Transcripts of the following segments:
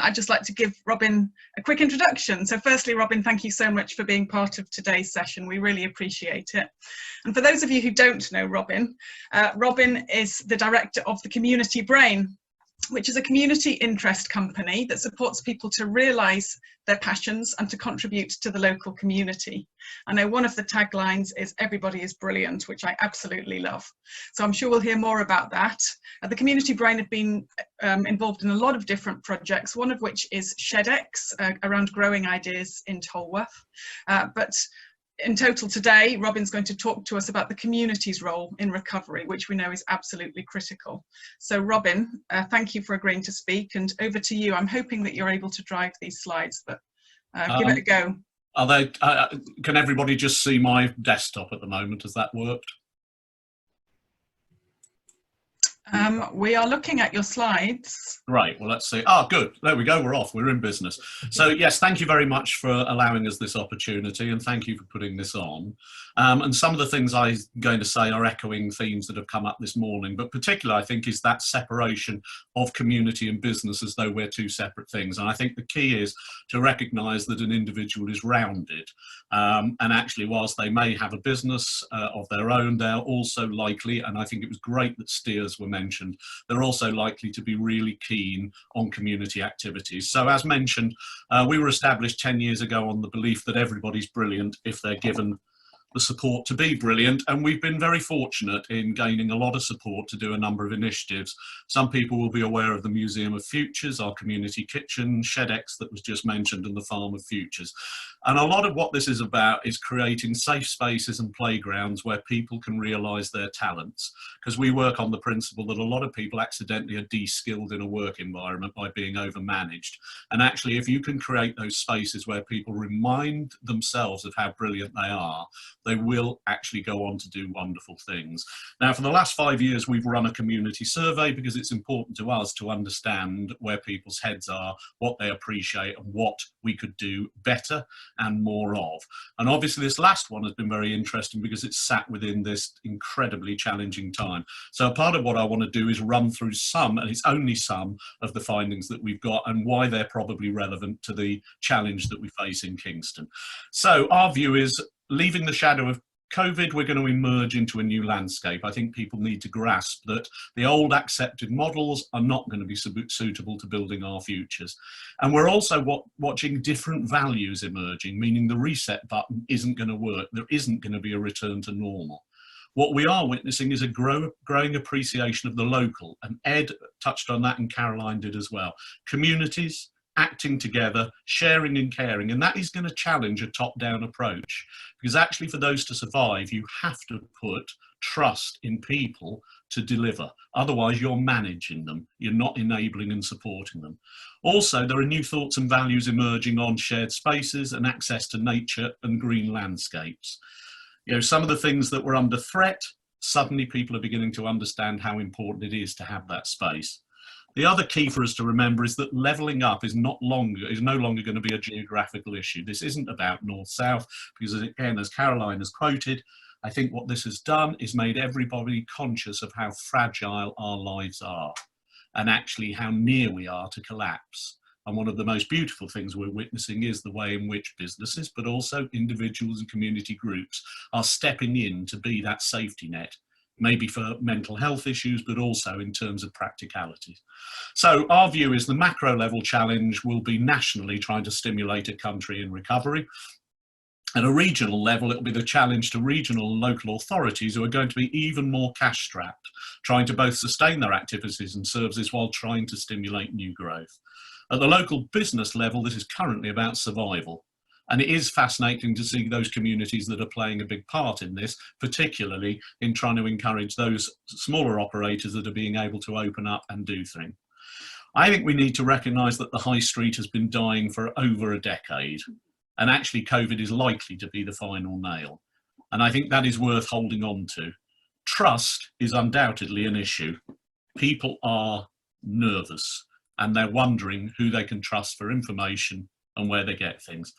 I'd just like to give Robin a quick introduction. So firstly, Robin, thank you so much for being part of today's session. We really appreciate it. And for those of you who don't know Robin, Robin is the director of the Community Brain, which is a community interest company that supports people to realise their passions and to contribute to the local community. I know one of the taglines is "Everybody is brilliant," which I absolutely love. So I'm sure we'll hear more about that. The Community Brain have been involved in a lot of different projects, one of which is ShedX, around growing ideas in Tolworth. But in total today, Robin's going to talk to us about the community's role in recovery, which we know is absolutely critical. So Robin, thank you for agreeing to speak, and over to you. I'm hoping that you're able to drive these slides, but give it a go. Are they, can everybody just see my desktop at the moment? Has that worked? We are looking at your slides. Right, well, let's see. Ah, good. There we go. We're off. We're in business. So, yes, thank you very much for allowing us this opportunity, and thank you for putting this on. And some of the things I'm going to say are echoing themes that have come up this morning, but particularly, I think, is that separation of community and business as though we're two separate things. And I think the key is to recognise that an individual is rounded. And actually, whilst they may have a business of their own, they're also likely, and I think it was great that steers were mentioned, they're also likely to be really keen on community activities. So as mentioned, we were established 10 years ago on the belief that everybody's brilliant if they're given the support to be brilliant, and we've been very fortunate in gaining a lot of support to do a number of initiatives. Some people will be aware of the Museum of Futures, our community kitchen, ShedX that was just mentioned, and the Farm of Futures. And a lot of what this is about is creating safe spaces and playgrounds where people can realise their talents, because we work on the principle that a lot of people accidentally are de-skilled in a work environment by being overmanaged. And actually, if you can create those spaces where people remind themselves of how brilliant they are, they will actually go on to do wonderful things. Now, for the last 5 years, we've run a community survey because it's important to us to understand where people's heads are, what they appreciate, and what we could do better and more of. And obviously, this last one has been very interesting because it's sat within this incredibly challenging time. So part of what I want to do is run through some, and it's only some, of the findings that we've got and why they're probably relevant to the challenge that we face in Kingston. So our view is, leaving the shadow of COVID, we're going to emerge into a new landscape. I think people need to grasp that the old accepted models are not going to be suitable to building our futures. And we're also watching different values emerging, meaning the reset button isn't going to work. There isn't going to be a return to normal. What we are witnessing is a growing appreciation of the local, and Ed touched on that and Caroline did as well. Communities acting together, sharing and caring, and that is going to challenge a top-down approach, because actually for those to survive, you have to put trust in people to deliver. Otherwise, you're managing them. You're not enabling and supporting them. Also, there are new thoughts and values emerging on shared spaces and access to nature and green landscapes. You know, some of the things that were under threat, suddenly people are beginning to understand how important it is to have that space. The other key for us to remember is that levelling up is no longer going to be a geographical issue. This isn't about north-south, because again, as Caroline has quoted, I think what this has done is made everybody conscious of how fragile our lives are and actually how near we are to collapse. And one of the most beautiful things we're witnessing is the way in which businesses, but also individuals and community groups, are stepping in to be that safety net, maybe for mental health issues, but also in terms of practicalities. So our view is the macro level challenge will be nationally trying to stimulate a country in recovery. At a regional level, it'll be the challenge to regional and local authorities who are going to be even more cash strapped, trying to both sustain their activities and services while trying to stimulate new growth. At the local business level, this is currently about survival. And it is fascinating to see those communities that are playing a big part in this, particularly in trying to encourage those smaller operators that are being able to open up and do things. I think we need to recognise that the high street has been dying for over a decade, and actually COVID is likely to be the final nail. And I think that is worth holding on to. Trust is undoubtedly an issue. People are nervous and they're wondering who they can trust for information and where they get things.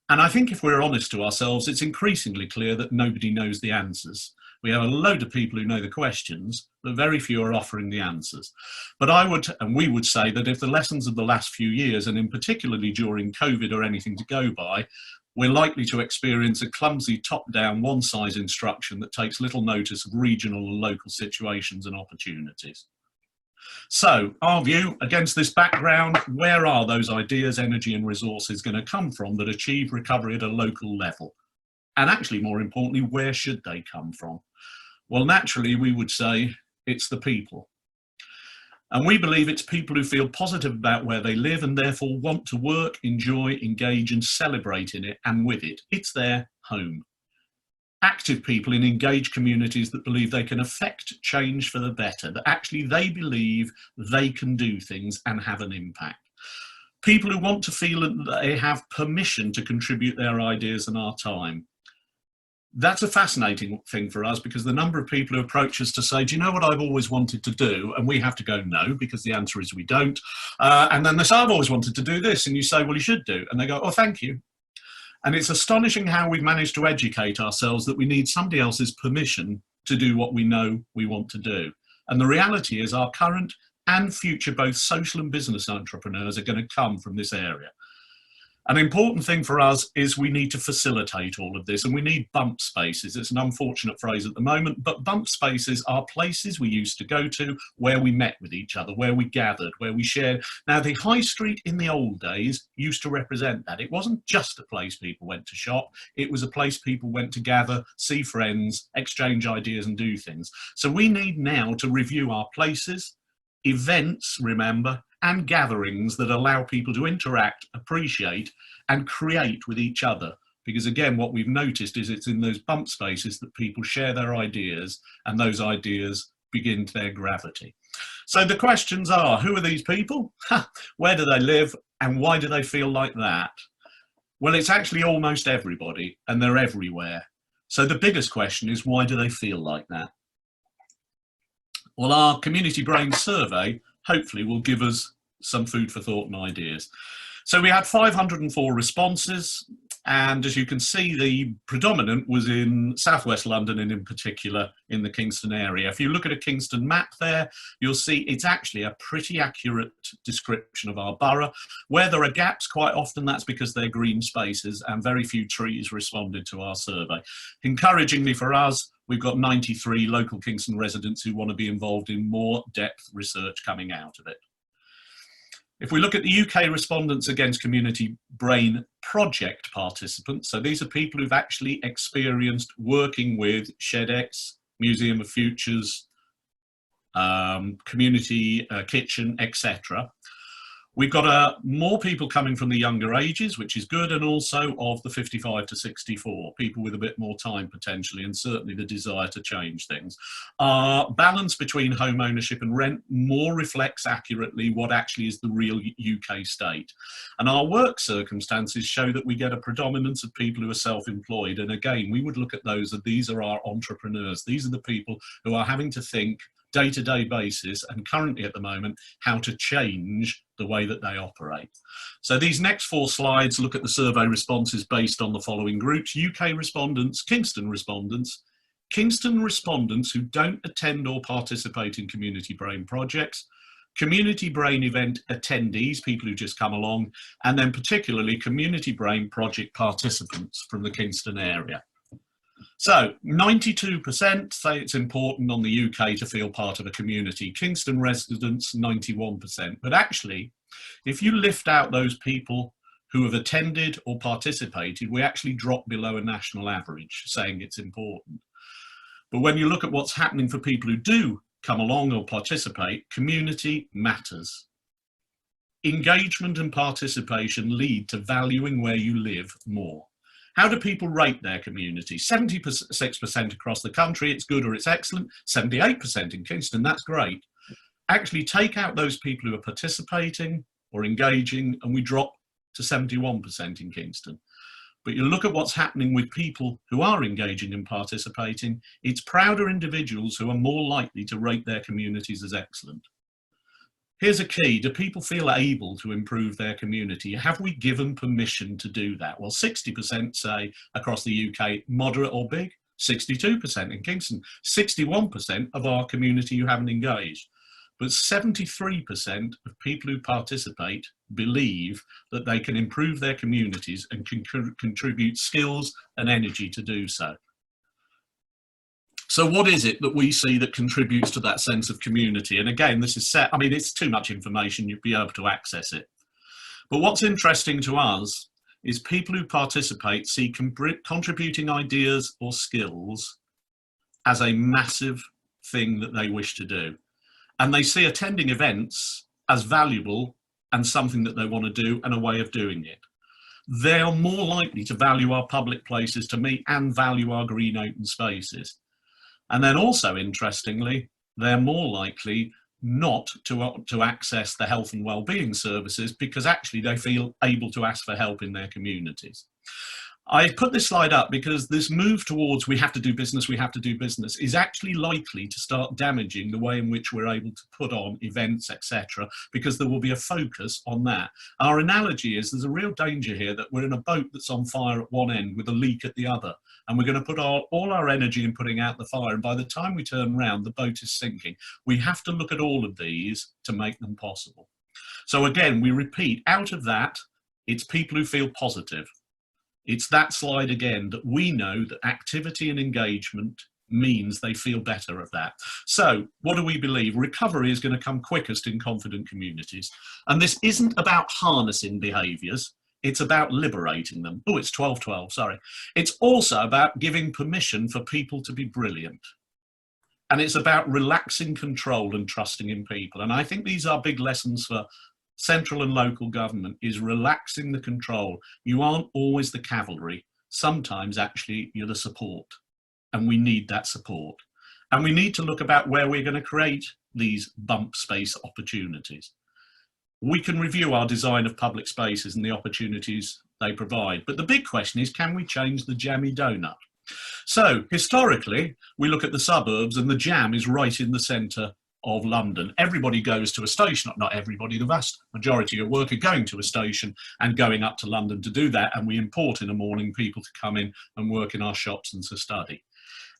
And I think if we're honest to ourselves, it's increasingly clear that nobody knows the answers. We have a load of people who know the questions, but very few are offering the answers. But I would, and we would say that if the lessons of the last few years, and in particularly during COVID, are anything to go by, we're likely to experience a clumsy top-down, one-size instruction that takes little notice of regional and local situations and opportunities. So, our view, against this background, where are those ideas, energy and resources going to come from that achieve recovery at a local level? And actually, more importantly, where should they come from? Well, naturally, we would say it's the people. And we believe it's people who feel positive about where they live and therefore want to work, enjoy, engage and celebrate in it and with it. It's their home. Active people in engaged communities that believe they can affect change for the better, that actually they believe they can do things and have an impact. People who want to feel that they have permission to contribute their ideas and our time. That's a fascinating thing for us, because the number of people who approach us to say, do you know what I've always wanted to do? And we have to go, no, because the answer is we don't. And then they say, I've always wanted to do this. And you say, well, you should do. And they go, oh, thank you. And it's astonishing how we've managed to educate ourselves that we need somebody else's permission to do what we know we want to do. And the reality is our current and future both social and business entrepreneurs are going to come from this area. An important thing for us is we need to facilitate all of this, and we need bump spaces. It's an unfortunate phrase at the moment, but bump spaces are places we used to go to where we met with each other, where we gathered, where we shared. Now, the high street in the old days used to represent that. It wasn't just a place people went to shop. It was a place people went to gather, see friends, exchange ideas and do things. So we need now to review our places, events, remember, and gatherings that allow people to interact, appreciate, and create with each other. Because again, what we've noticed is it's in those bump spaces that people share their ideas, and those ideas begin their gravity. So the questions are, who are these people? Where do they live? And why do they feel like that? Well, it's actually almost everybody, and they're everywhere. So the biggest question is, why do they feel like that? Well, our Community Brain survey hopefully will give us some food for thought and ideas. So we had 504 responses, and as you can see, the predominant was in southwest London and in particular in the Kingston area. If you look at a Kingston map there, you'll see it's actually a pretty accurate description of our borough. Where there are gaps, quite often that's because they're green spaces, and very few trees responded to our survey. Encouragingly for us, we've got 93 local Kingston residents who want to be involved in more depth research coming out of it. If we look at the UK respondents against Community Brain project participants, so these are people who've actually experienced working with ShedX, Museum of Futures, Community Kitchen, etc. We've got more people coming from the younger ages, which is good, and also of the 55 to 64, people with a bit more time potentially, and certainly the desire to change things. Our balance between home ownership and rent more reflects accurately what actually is the real UK state. And our work circumstances show that we get a predominance of people who are self-employed. And again, we would look at those, that these are our entrepreneurs. These are the people who are having to think day-to-day basis, and currently at the moment, how to change the way that they operate. So these next 4 slides look at the survey responses based on the following groups: UK respondents, Kingston respondents who don't attend or participate in Community Brain projects, Community Brain event attendees, people who just come along, and then particularly Community Brain project participants from the Kingston area. So 92% say it's important on the UK to feel part of a community. Kingston residents, 91%. But actually, if you lift out those people who have attended or participated, we actually drop below a national average, saying it's important. But when you look at what's happening for people who do come along or participate, community matters. Engagement and participation lead to valuing where you live more. How do people rate their community? 76% across the country, it's good or it's excellent. 78% in Kingston, that's great. Actually take out those people who are participating or engaging, and we drop to 71% in Kingston. But you look at what's happening with people who are engaging and participating, it's prouder individuals who are more likely to rate their communities as excellent. Here's a key: do people feel able to improve their community? Have we given permission to do that? Well, 60% say across the UK, moderate or big. 62% in Kingston. 61% of our community you haven't engaged. But 73% of people who participate believe that they can improve their communities and can contribute skills and energy to do so. So what is it that we see that contributes to that sense of community? And again, this is set, I mean, it's too much information, you'd be able to access it. But what's interesting to us is people who participate see contributing ideas or skills as a massive thing that they wish to do. And they see attending events as valuable and something that they want to do and a way of doing it. They are more likely to value our public places to meet and value our green open spaces. And then also, interestingly, they're more likely not to access the health and well-being services because actually they feel able to ask for help in their communities. I put this slide up because this move towards we have to do business is actually likely to start damaging the way in which we're able to put on events, etc., because there will be a focus on that. Our analogy is there's a real danger here that we're in a boat that's on fire at one end with a leak at the other, and we're going to put all our energy in putting out the fire, and by the time we turn around, the boat is sinking. We have to look at all of these to make them possible. So again, we repeat, out of that, it's people who feel positive. It's that slide again that we know that activity and engagement means they feel better at that. So what do we believe? Recovery is going to come quickest in confident communities. And this isn't about harnessing behaviours, it's about liberating them. Oh, it's 12:12, sorry. It's also about giving permission for people to be brilliant. And it's about relaxing control and trusting in people. And I think these are big lessons for central and local government, is relaxing the control. You aren't always the cavalry. Sometimes actually you're the support, and we need that support. And we need to look about where we're going to create these bump space opportunities. We can review our design of public spaces and the opportunities they provide. But the big question is, can we change the jammy donut? So historically, we look at the suburbs and the jam is right in the centre of London. Everybody goes to a station, not everybody, the vast majority of work are going to a station and going up to London to do that, and we import in the morning people to come in and work in our shops and to study.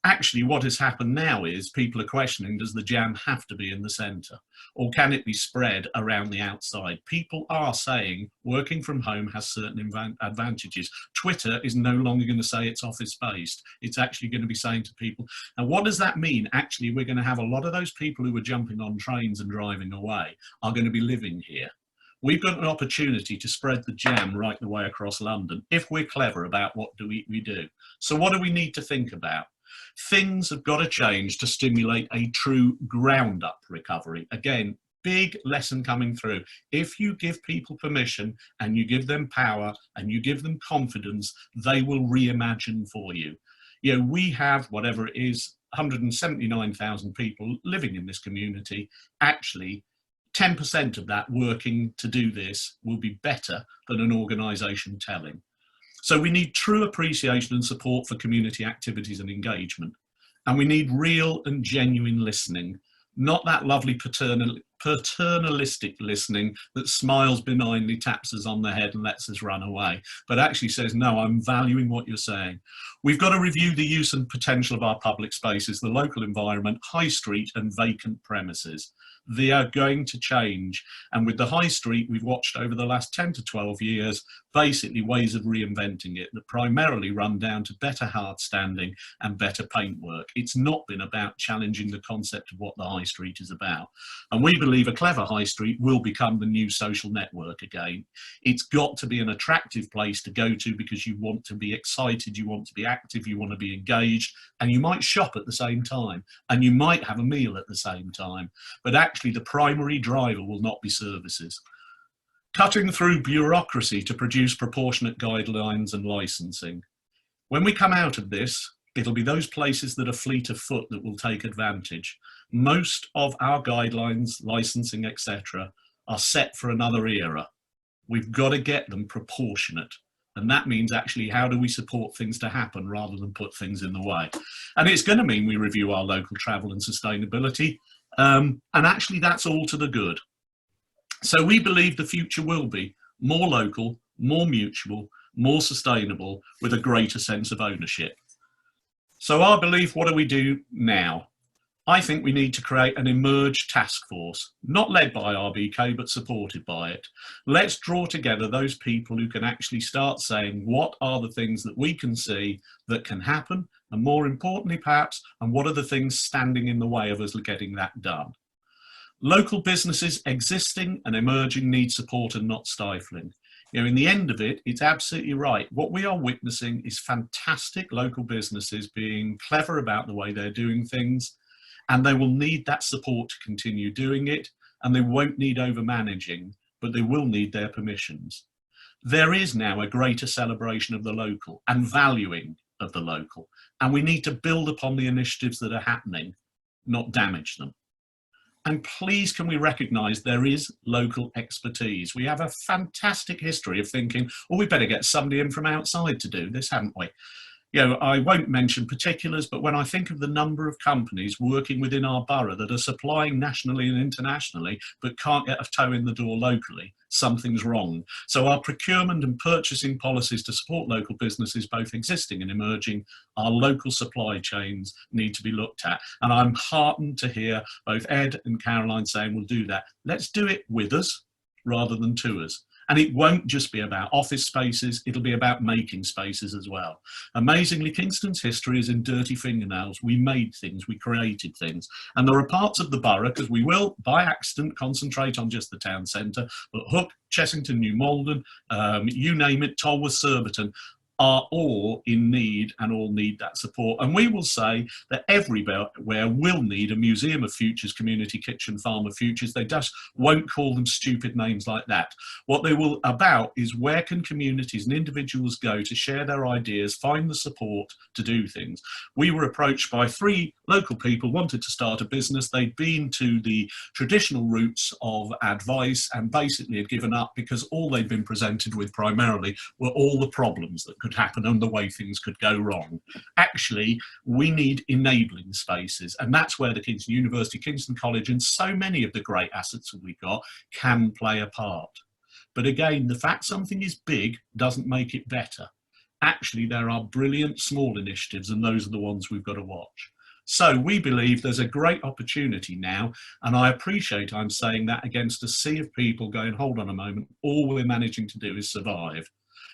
Actually, what has happened now is people are questioning, does the jam have to be in the centre, or can it be spread around the outside? People are saying working from home has certain advantages. Twitter is no longer going to say it's office-based. It's actually going to be saying to people, and what does that mean? Actually, we're going to have a lot of those people who were jumping on trains and driving away are going to be living here. We've got an opportunity to spread the jam right the way across London if we're clever about what do we do. So what do we need to think about? Things have got to change to stimulate a true ground-up recovery. Again, big lesson coming through. If you give people permission and you give them power and you give them confidence, they will reimagine for you. You know, we have, whatever it is, 179,000 people living in this community. Actually, 10% of that working to do this will be better than an organisation telling. So we need true appreciation and support for community activities and engagement. And we need real and genuine listening, not that lovely paternalistic listening that smiles benignly, taps us on the head and lets us run away, but actually says, no, I'm valuing what you're saying. We've got to review the use and potential of our public spaces, the local environment, high street and vacant premises. They are going to change. And with the high street, we've watched over the last 10 to 12 years, basically ways of reinventing it that primarily run down to better hard standing and better paintwork. It's not been about challenging the concept of what the high street is about. And we believe a clever high street will become the new social network again. It's got to be an attractive place to go to because you want to be excited, you want to be active, you want to be engaged, and you might shop at the same time, and you might have a meal at the same time. But actually the primary driver will not be services. Cutting through bureaucracy to produce proportionate guidelines and licensing. When we come out of this, it'll be those places that are fleet of foot that will take advantage. Most of our guidelines, licensing, etc., are set for another era. We've got to get them proportionate. And that means actually how do we support things to happen rather than put things in the way. And it's going to mean we review our local travel and sustainability. And actually that's all to the good. So we believe the future will be more local, more mutual, more sustainable, with a greater sense of ownership. So I believe, what do we do now? I think we need to create an emerge task force, not led by RBK, but supported by it. Let's draw together those people who can actually start saying, what are the things that we can see that can happen? And more importantly, perhaps, and what are the things standing in the way of us getting that done? Local businesses existing and emerging need support and not stifling. You know, in the end of it, it's absolutely right. What we are witnessing is fantastic local businesses being clever about the way they're doing things, and they will need that support to continue doing it, and they won't need over managing, but they will need their permissions. There is now a greater celebration of the local and valuing of the local, and we need to build upon the initiatives that are happening, not damage them. And please, can we recognise there is local expertise? We have a fantastic history of thinking, oh, we better get somebody in from outside to do this, haven't we? You know, I won't mention particulars, but when I think of the number of companies working within our borough that are supplying nationally and internationally, but can't get a toe in the door locally, something's wrong. So our procurement and purchasing policies to support local businesses, both existing and emerging, our local supply chains need to be looked at. And I'm heartened to hear both Ed and Caroline saying we'll do that. Let's do it with us rather than to us. And it won't just be about office spaces, it'll be about making spaces as well. Amazingly, Kingston's history is in dirty fingernails. We made things, we created things. And there are parts of the borough, because we will, by accident, concentrate on just the town centre, but Hook, Chessington, New Malden, you name it, Tolworth, Surbiton, are all in need and all need that support. And we will say that everywhere will need a Museum of Futures, Community Kitchen, Farm of Futures. They just won't call them stupid names like that. What they will about is, where can communities and individuals go to share their ideas, find the support to do things. We were approached by 3 local people, wanted to start a business. They'd been to the traditional routes of advice and basically had given up, because all they'd been presented with primarily were all the problems that could happen and the way things could go wrong. Actually, we need enabling spaces, and that's where the Kingston University, Kingston College, and so many of the great assets that we've got can play a part. But again, the fact something is big doesn't make it better. Actually, there are brilliant small initiatives, and those are the ones we've got to watch. So we believe there's a great opportunity now, and I appreciate I'm saying that against a sea of people going, hold on a moment, all we're managing to do is survive.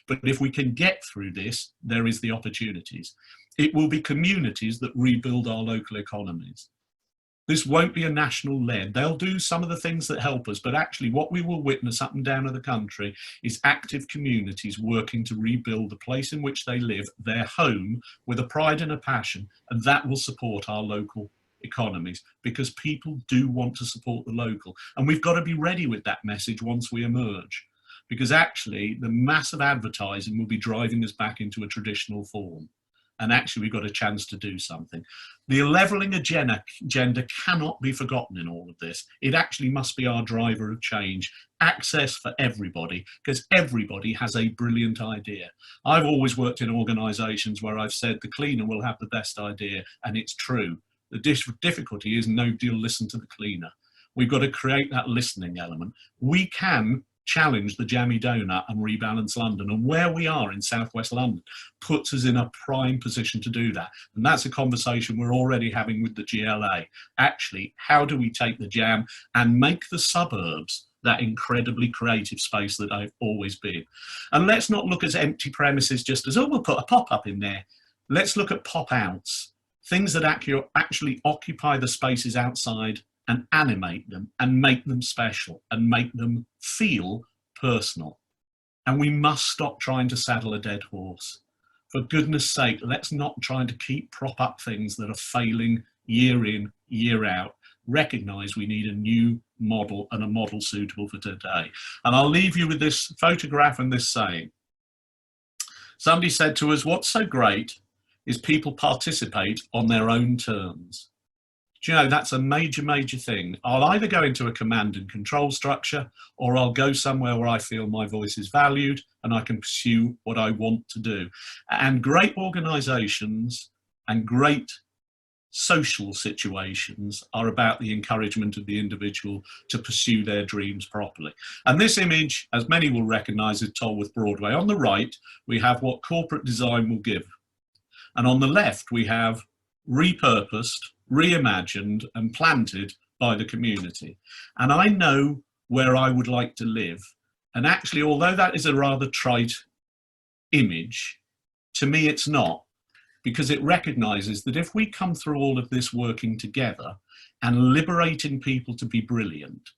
But if we can get through this, there is the opportunities. It will be communities that rebuild our local economies. This won't be a national led. They'll do some of the things that help us, but actually what we will witness up and down of the country is active communities working to rebuild the place in which they live, their home, with a pride and a passion, and that will support our local economies, because people do want to support the local. And we've got to be ready with that message once we emerge, because actually the massive advertising will be driving us back into a traditional form. And actually we've got a chance to do something. The levelling agenda cannot be forgotten in all of this. It actually must be our driver of change. Access for everybody, because everybody has a brilliant idea. I've always worked in organisations where I've said the cleaner will have the best idea, and it's true. The difficulty is nobody will listen to the cleaner. We've got to create that listening element. We can challenge the jammy donut and rebalance London, and where we are in southwest London puts us in a prime position to do that. And that's a conversation we're already having with the GLA. Actually, how do we take the jam and make the suburbs that incredibly creative space that I've always been? And let's not look at empty premises just as, oh, we'll put a pop-up in there. Let's look at pop-outs, things that actually occupy the spaces outside and animate them and make them special and make them feel personal. And we must stop trying to saddle a dead horse. For goodness sake, let's not try to keep prop up things that are failing year in, year out. Recognise we need a new model, and a model suitable for today. And I'll leave you with this photograph and this saying. Somebody said to us, what's so great is people participate on their own terms. Do you know, that's a major, major thing. I'll either go into a command and control structure, or I'll go somewhere where I feel my voice is valued and I can pursue what I want to do. And great organisations and great social situations are about the encouragement of the individual to pursue their dreams properly. And this image, as many will recognise, is Tolworth Broadway. On the right, we have what corporate design will give. And on the left, we have repurposed, reimagined and planted by the community. And I know where I would like to live. And actually, although that is a rather trite image, to me it's not, because it recognises that if we come through all of this working together and liberating people to be brilliant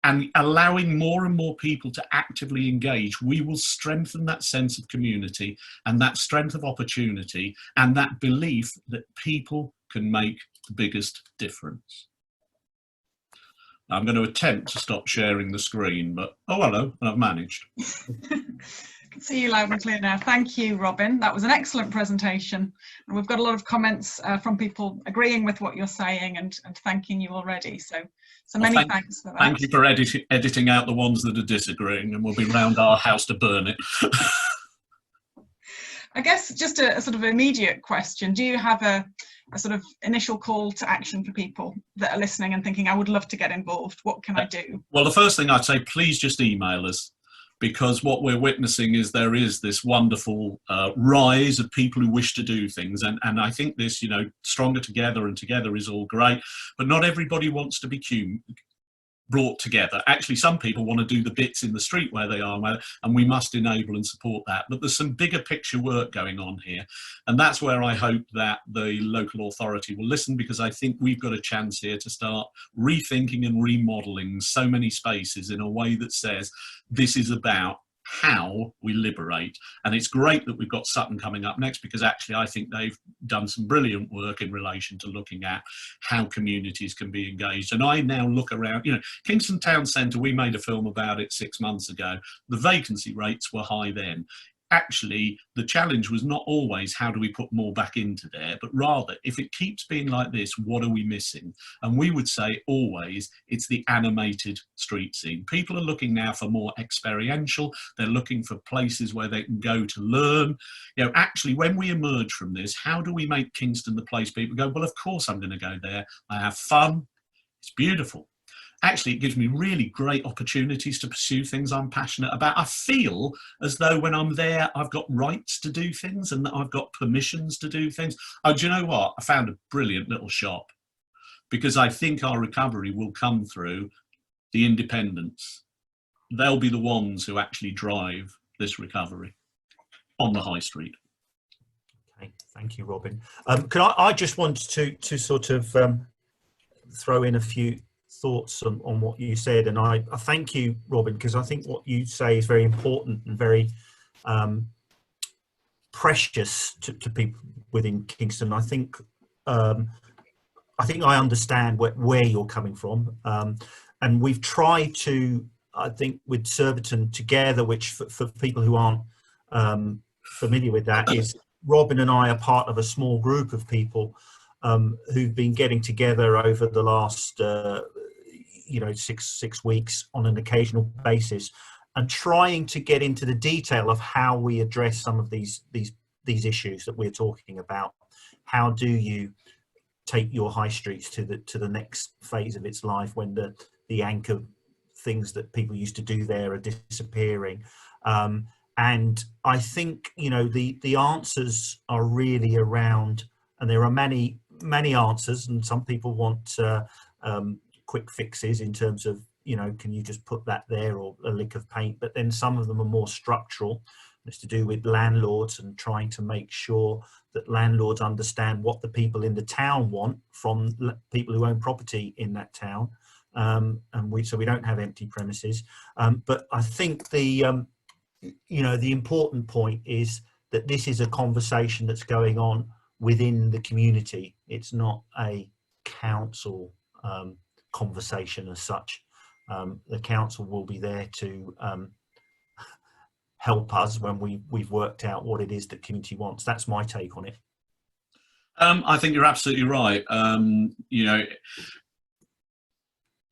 and allowing more and more people to actively engage, we will strengthen that sense of community and that strength of opportunity and that belief that people can make the biggest difference. I'm going to attempt to stop sharing the screen, but oh hello, I've managed. I can see you loud and clear now. Thank you, Robin. That was an excellent presentation. And we've got a lot of comments from people agreeing with what you're saying and thanking you already. So many thanks for that. Thank you for editing out the ones that are disagreeing, and we'll be round our house to burn it. I guess just a sort of immediate question. Do you have a sort of initial call to action for people that are listening and thinking, I would love to get involved? What can I do? Well, the first thing I'd say, please just email us, because what we're witnessing is there is this wonderful rise of people who wish to do things. And I think this, stronger together and together is all great, but not everybody wants to be brought together. Actually, some people want to do the bits in the street where they are, and we must enable and support that. But there's some bigger picture work going on here. And that's where I hope that the local authority will listen, because I think we've got a chance here to start rethinking and remodeling so many spaces in a way that says this is about how we liberate. And it's great that we've got Sutton coming up next, because actually I think they've done some brilliant work in relation to looking at how communities can be engaged. And I now look around, Kingston Town Centre, we made a film about it 6 months ago. The vacancy rates were high then. Actually, the challenge was not always how do we put more back into there, but rather, if it keeps being like this, what are we missing? And we would say always it's the animated street scene. People are looking now for more experiential. They're looking for places where they can go to learn. Actually, when we emerge from this, how do we make Kingston the place people go, well, of course I'm going to go there. I have fun. It's beautiful. Actually, it gives me really great opportunities to pursue things I'm passionate about. I feel as though when I'm there, I've got rights to do things and that I've got permissions to do things. Oh, do you know what? I found a brilliant little shop, because I think our recovery will come through the independents. They'll be the ones who actually drive this recovery on the high street. Okay, thank you, Robin. I just wanted to sort of throw in a few thoughts on what you said, and I thank you, Robin, because I think what you say is very important and very precious to people within Kingston. I think I understand where you're coming from, and we've tried to, I think, with Surbiton together, which for people who aren't familiar with that, is Robin and I are part of a small group of people who've been getting together over the last 6 weeks on an occasional basis, and trying to get into the detail of how we address some of these issues that we're talking about. How do you take your high streets to the next phase of its life, when the anchor things that people used to do there are disappearing? And I think the answers are really around, and there are many answers, and some people want quick fixes in terms of, can you just put that there, or a lick of paint, but then some of them are more structural. It's to do with landlords and trying to make sure that landlords understand what the people in the town want from people who own property in that town, so we don't have empty premises. But I think the important point is that this is a conversation that's going on within the community. It's not a council conversation as such. The council will be there to help us when we've worked out what it is that community wants. That's my take on it. I think you're absolutely right.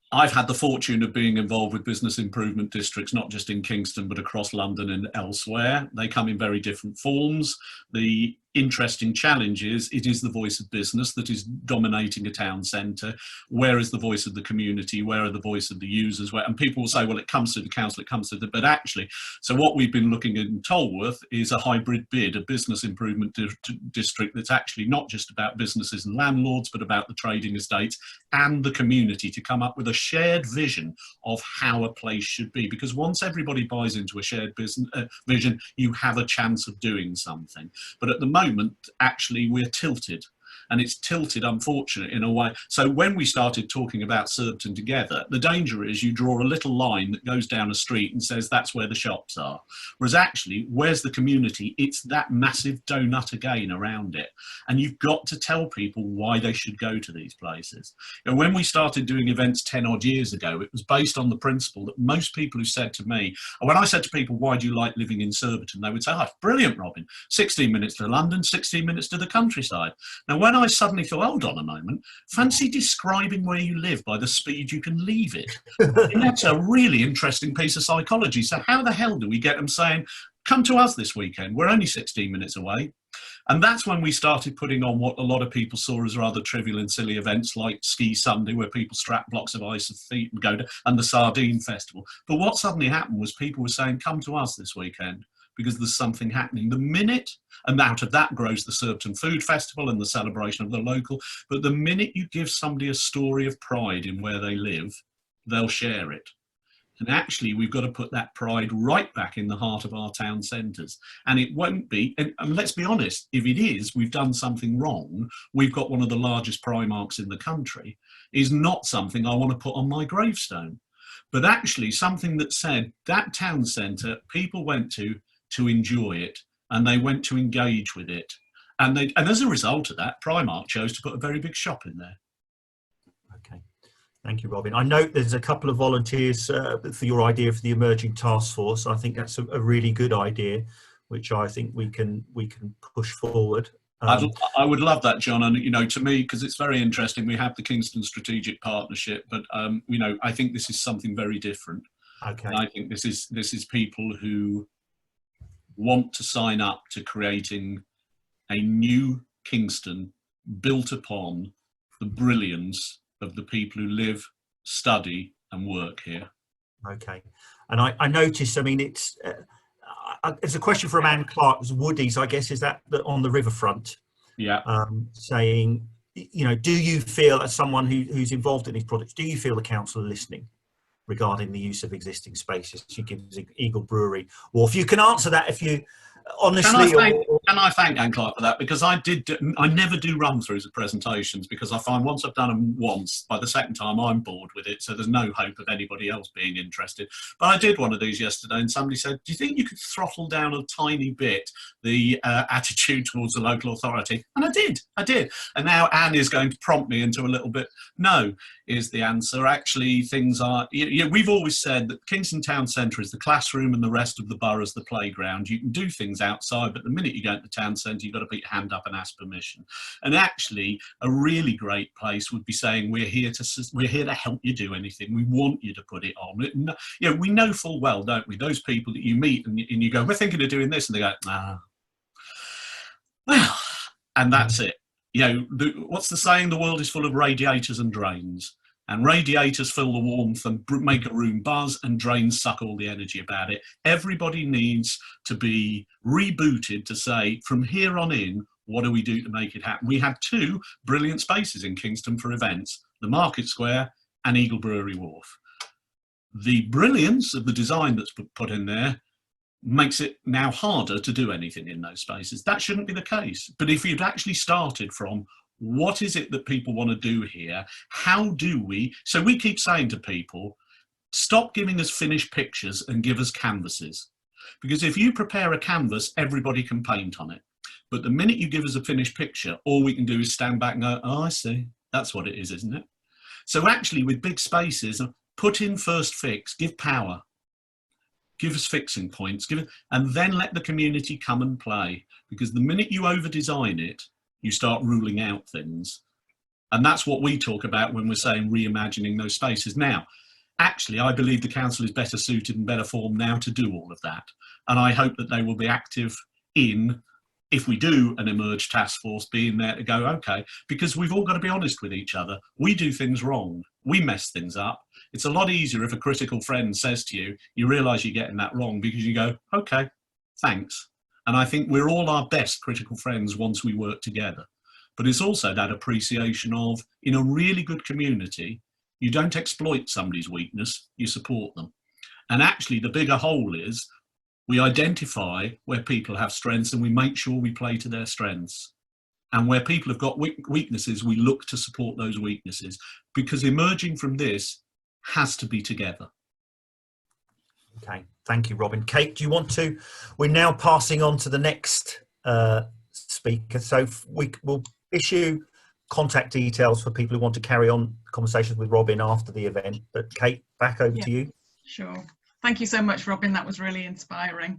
I've had the fortune of being involved with business improvement districts, not just in Kingston, but across London and elsewhere. They come in very different forms. The interesting challenge is it is the voice of business that is dominating a town centre. Where is the voice of the community? Where are the voice of the users? And people will say, well, it comes to the council, it comes to the, but actually, so what we've been looking at in Tolworth is a hybrid bid, a business improvement district that's actually not just about businesses and landlords, but about the trading estates and the community, to come up with a shared vision of how a place should be. Because once everybody buys into a shared business vision, you have a chance of doing something. But at the moment, actually, we're tilted, and it's tilted, unfortunately, in a way. So when we started talking about Surbiton Together, the danger is you draw a little line that goes down a street and says that's where the shops are, whereas actually, where's the community? It's that massive donut again around it, and you've got to tell people why they should go to these places. And when we started doing events 10 odd years ago, it was based on the principle that most people who said to me, when I said to people, why do you like living in Surbiton, they would say, oh, brilliant, Robin, 16 minutes to London, 16 minutes to the countryside. Now, when I suddenly thought, hold on a moment, fancy describing where you live by the speed you can leave it. And that's a really interesting piece of psychology. So how the hell do we get them saying, come to us this weekend, we're only 16 minutes away? And that's when we started putting on what a lot of people saw as rather trivial and silly events like Ski Sunday, where people strap blocks of ice of feet and go to, and the Sardine Festival. But what suddenly happened was people were saying, come to us this weekend, because there's something happening. The minute, and out of that grows the Surbiton Food Festival and the celebration of the local, but the minute you give somebody a story of pride in where they live, they'll share it. And actually, we've got to put that pride right back in the heart of our town centres. And it won't be, and let's be honest, if it is, we've done something wrong. We've got one of the largest Primarks in the country, is not something I want to put on my gravestone. But actually, something that said that town centre, people went to enjoy it, and they went to engage with it, and as a result of that, Primark chose to put a very big shop in there. Okay, thank you, Robin. I note there's a couple of volunteers for your idea for the emerging task force. I think that's a really good idea, which I think we can push forward. I would love that, John. And you know, to me, because it's very interesting, we have the Kingston Strategic Partnership, but you know, I think this is something very different. Okay, and I think this is people who want to sign up to creating a new Kingston built upon the brilliance of the people who live, study and work here. Okay, and I noticed, I mean, it's a question from Anne Clark's Woodies, I guess, is that on the riverfront? Yeah. Saying, you know, do you feel, as someone who's involved in these projects, do you feel the council are listening regarding the use of existing spaces? She gives Eagle Brewery. Or if you can answer that, if you honestly... Can I thank Anne Clark for that? Because I never do run-throughs of presentations, because I find once I've done them once, by the second time I'm bored with it, so there's no hope of anybody else being interested. But I did one of these yesterday, and somebody said, do you think you could throttle down a tiny bit the attitude towards the local authority? And I did. And now Anne is going to prompt me into a little bit. No, is the answer. Actually, things are... we've always said that Kingston Town Centre is the classroom and the rest of the borough's the playground. You can do things outside, but the minute you go to the town centre, you've got to put your hand up and ask permission. And actually, a really great place would be saying, we're here to help you do anything. We want you to put it on. You know, we know full well, don't we, those people that you meet and you go, we're thinking of doing this, and they go, well, and that's it. You know, what's the saying? The world is full of radiators and drains. And radiators fill the warmth and make a room buzz, and drains suck all the energy about it. Everybody needs to be rebooted to say, from here on in, what do we do to make it happen? We have two brilliant spaces in Kingston for events, the Market Square and Eagle Brewery Wharf. The brilliance of the design that's put in there makes it now harder to do anything in those spaces. That shouldn't be the case. But if you'd actually started from, what is it that people want to do here? How do we? So we keep saying to people, stop giving us finished pictures and give us canvases. Because if you prepare a canvas, everybody can paint on it. But the minute you give us a finished picture, all we can do is stand back and go, oh, I see. That's what it is, isn't it? So actually, with big spaces, put in first fix, give power. Give us fixing points, and then let the community come and play. Because the minute you over-design it, you start ruling out things. And that's what we talk about when we're saying reimagining those spaces. Now, actually, I believe the council is better suited and better formed now to do all of that. And I hope that they will be active in if we do an emerge task force, being there to go, okay, because we've all got to be honest with each other. We do things wrong. We mess things up. It's a lot easier if a critical friend says to you, you realise you're getting that wrong, because you go, okay, thanks. And I think we're all our best critical friends once we work together. But it's also that appreciation of, in a really good community, you don't exploit somebody's weakness, you support them. And actually the bigger whole is, we identify where people have strengths and we make sure we play to their strengths. And where people have got weaknesses, we look to support those weaknesses, because emerging from this has to be together. Okay, thank you, Robin. Kate, do you want to? We're now passing on to the next speaker. So we'll issue contact details for people who want to carry on conversations with Robin after the event. But Kate, back over to you. Sure. Thank you so much, Robin. That was really inspiring.